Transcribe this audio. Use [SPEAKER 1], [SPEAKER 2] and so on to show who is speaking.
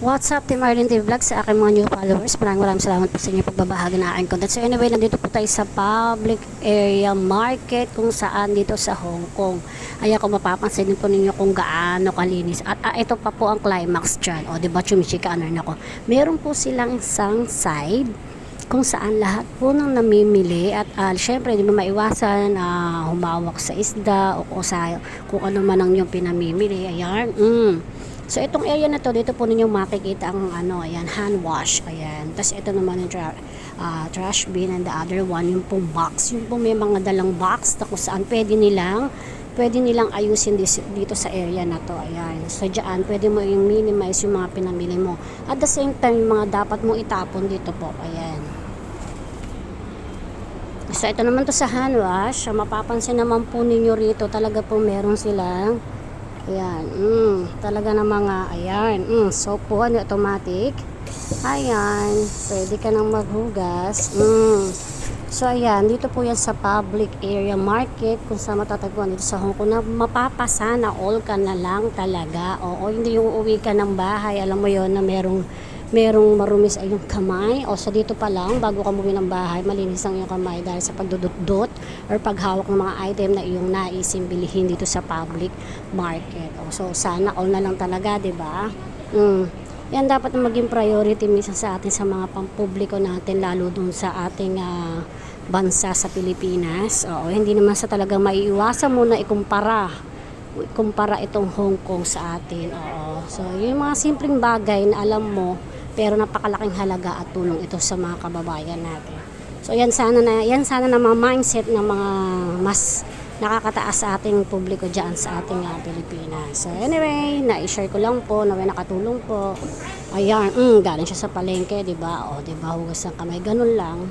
[SPEAKER 1] What's up, Team Arlene TV Vlog, sa aking mga new followers. Maraming salamat po sa inyo pagbabahagi ng aking content. So anyway, nandito po tayo sa public area market kung saan dito sa Hong Kong. Ayan, kung mapapansin din po ninyo kung gaano kalinis. At ito pa po ang climax dyan. O, diba, chumichikaanan ako. Meron po silang isang side kung saan lahat po ng namimili at syempre di ba maiwasan humawak sa isda o kung ano man ang yung pinamimili. Ayan. So itong area na to, dito po ninyo makikita ang ayan, hand wash. Ayan. Tapos ito naman yung trash bin, and the other one yung pong box. Yung pong may mga dalang box na kung saan pwede nilang ayusin dito sa area na to. Ayan. So dyan, pwede mo yung minimize yung mga pinamili mo. At the same time, yung mga dapat mong itapon dito po. Ayan. So ito naman to sa hand wash. Mapapansin naman po ninyo rito, talaga po meron silang ayan, talaga na mga, ayan, soap po, automatic. Ayan, pwede ka nang maghugas. So, ayan, dito po yan sa public area market, kung saan matatagpuan dito sa Hong Kong, na mapapasana all ka na lang talaga. Oo, hindi yung uuwi ka ng bahay, alam mo yon na merong marumis ay yung kamay. O sa dito pa lang, bago ka umuwi ng bahay, malinis ang iyong kamay dahil sa pagdudot-dot or paghawak ng mga item na iyong naisim bilihin dito sa public market. O, so sana all na lang talaga, di ba? Yan dapat na maging priority minsan sa atin sa mga pampubliko natin, lalo dun sa ating bansa sa Pilipinas. O, hindi naman sa talagang maiiwasan mo na ikumpara itong Hong Kong sa atin. Oo. So, yung mga simpleng bagay na alam mo, pero napakalaking halaga at tulong ito sa mga kababayan natin. So, yan sana na mga mindset ng mga mas nakakataas sa ating publiko dyan sa ating Pilipinas. So, anyway, na-share ko lang po, na may nakatulong po. Ayan, galing siya sa palengke, di ba? O, di ba, hugas ng kamay, ganun lang.